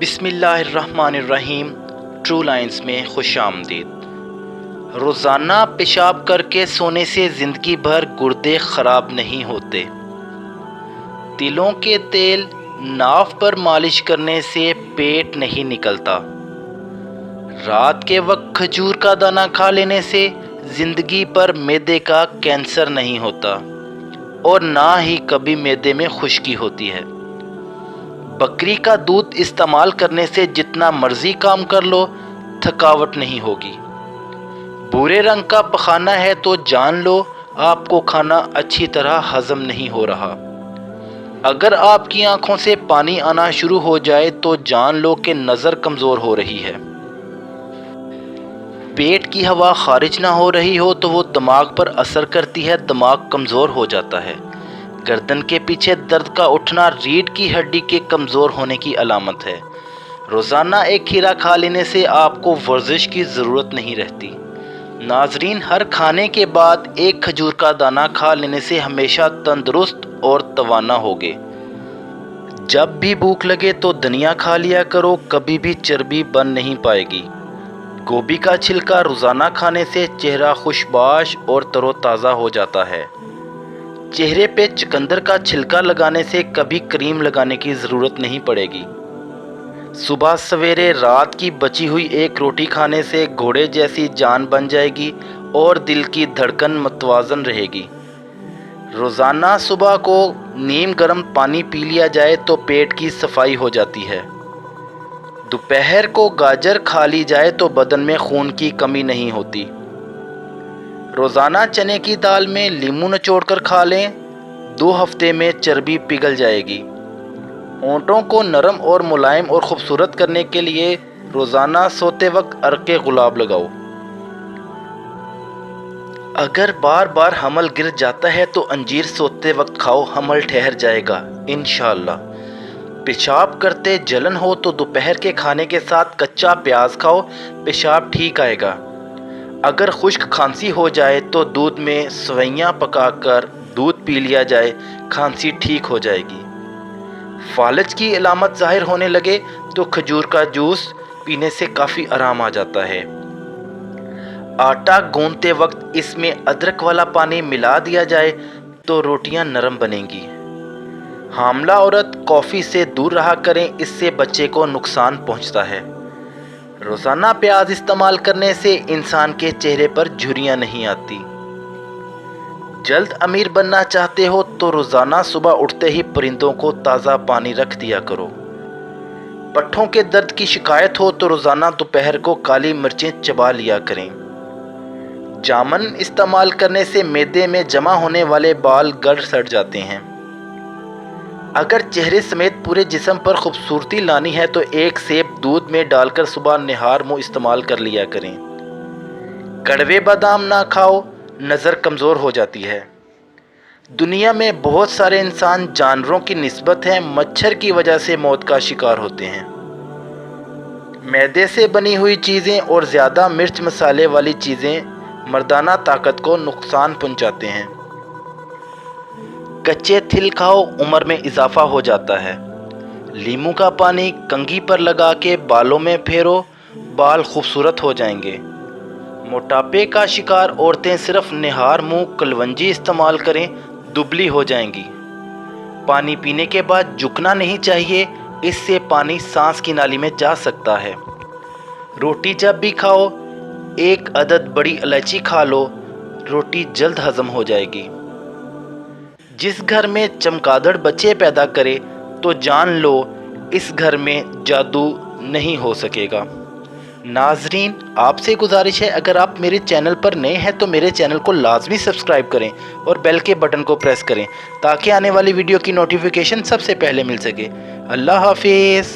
بسم اللہ الرحمن الرحیم۔ ٹرو لائنز میں خوش آمدید۔ روزانہ پیشاب کر کے سونے سے زندگی بھر گردے خراب نہیں ہوتے۔ تلوں کے تیل ناف پر مالش کرنے سے پیٹ نہیں نکلتا۔ رات کے وقت کھجور کا دانہ کھا لینے سے زندگی پر معدے کا کینسر نہیں ہوتا اور نہ ہی کبھی معدے میں خشکی ہوتی ہے۔ بکری کا دودھ استعمال کرنے سے جتنا مرضی کام کر لو تھکاوٹ نہیں ہوگی۔ بھورے رنگ کا پخانہ ہے تو جان لو آپ کو کھانا اچھی طرح ہضم نہیں ہو رہا۔ اگر آپ کی آنکھوں سے پانی آنا شروع ہو جائے تو جان لو کہ نظر کمزور ہو رہی ہے۔ پیٹ کی ہوا خارج نہ ہو رہی ہو تو وہ دماغ پر اثر کرتی ہے، دماغ کمزور ہو جاتا ہے۔ گردن کے پیچھے درد کا اٹھنا ریڑھ کی ہڈی کے کمزور ہونے کی علامت ہے۔ روزانہ ایک کھیرا کھا لینے سے آپ کو ورزش کی ضرورت نہیں رہتی۔ ناظرین، ہر کھانے کے بعد ایک کھجور کا دانہ کھا لینے سے ہمیشہ تندرست اور توانا ہوگے۔ جب بھی بھوک لگے تو دھنیا کھا لیا کرو، کبھی بھی چربی بن نہیں پائے گی۔ گوبھی کا چھلکا روزانہ کھانے سے چہرہ خوشباش اور تر و تازہ ہو جاتا ہے۔ چہرے پہ چقندر کا چھلکا لگانے سے کبھی کریم لگانے کی ضرورت نہیں پڑے گی۔ صبح سویرے رات کی بچی ہوئی ایک روٹی کھانے سے گھوڑے جیسی جان بن جائے گی اور دل کی دھڑکن متوازن رہے گی۔ روزانہ صبح کو نیم گرم پانی پی لیا جائے تو پیٹ کی صفائی ہو جاتی ہے۔ دوپہر کو گاجر کھا لی جائے تو بدن میں خون کی کمی نہیں ہوتی۔ روزانہ چنے کی دال میں لیموں نچوڑ کر کھا لیں، 2 ہفتے میں چربی پگھل جائے گی۔ ہونٹوں کو نرم اور ملائم اور خوبصورت کرنے کے لیے روزانہ سوتے وقت عرق گلاب لگاؤ۔ اگر بار بار حمل گر جاتا ہے تو انجیر سوتے وقت کھاؤ، حمل ٹھہر جائے گا انشاءاللہ۔ پیشاب کرتے جلن ہو تو دوپہر کے کھانے کے ساتھ کچا پیاز کھاؤ، پیشاب ٹھیک آئے گا۔ اگر خشک کھانسی ہو جائے تو دودھ میں سوئیاں پکا کر دودھ پی لیا جائے، کھانسی ٹھیک ہو جائے گی۔ فالج کی علامت ظاہر ہونے لگے تو کھجور کا جوس پینے سے کافی آرام آ جاتا ہے۔ آٹا گوندتے وقت اس میں ادرک والا پانی ملا دیا جائے تو روٹیاں نرم بنیں گی۔ حاملہ عورت کافی سے دور رہا کریں، اس سے بچے کو نقصان پہنچتا ہے۔ روزانہ پیاز استعمال کرنے سے انسان کے چہرے پر جھریاں نہیں آتی۔ جلد امیر بننا چاہتے ہو تو روزانہ صبح اٹھتے ہی پرندوں کو تازہ پانی رکھ دیا کرو۔ پٹھوں کے درد کی شکایت ہو تو روزانہ دوپہر کو کالی مرچیں چبا لیا کریں۔ جامن استعمال کرنے سے معدے میں جمع ہونے والے بال گڑ سڑ جاتے ہیں۔ اگر چہرے سمیت پورے جسم پر خوبصورتی لانی ہے تو ایک سیب دودھ میں ڈال کر صبح نہار منہ استعمال کر لیا کریں۔ کڑوے بادام نہ کھاؤ، نظر کمزور ہو جاتی ہے۔ دنیا میں بہت سارے انسان جانوروں کی نسبت ہیں مچھر کی وجہ سے موت کا شکار ہوتے ہیں۔ معدے سے بنی ہوئی چیزیں اور زیادہ مرچ مسالے والی چیزیں مردانہ طاقت کو نقصان پہنچاتے ہیں۔ کچے تل کھاؤ، عمر میں اضافہ ہو جاتا ہے۔ لیموں کا پانی کنگھی پر لگا کے بالوں میں پھیرو، بال خوبصورت ہو جائیں گے۔ موٹاپے کا شکار عورتیں صرف نہار منہ کلونجی استعمال کریں، دبلی ہو جائیں گی۔ پانی پینے کے بعد جھکنا نہیں چاہیے، اس سے پانی سانس کی نالی میں جا سکتا ہے۔ روٹی جب بھی کھاؤ 1 عدد بڑی الائچی کھا لو، روٹی جلد ہضم ہو جائے گی۔ جس گھر میں چمگادڑ بچے پیدا کرے تو جان لو اس گھر میں جادو نہیں ہو سکے گا۔ ناظرین، آپ سے گزارش ہے اگر آپ میرے چینل پر نئے ہیں تو میرے چینل کو لازمی سبسکرائب کریں اور بیل کے بٹن کو پریس کریں تاکہ آنے والی ویڈیو کی نوٹیفیکیشن سب سے پہلے مل سکے۔ اللہ حافظ۔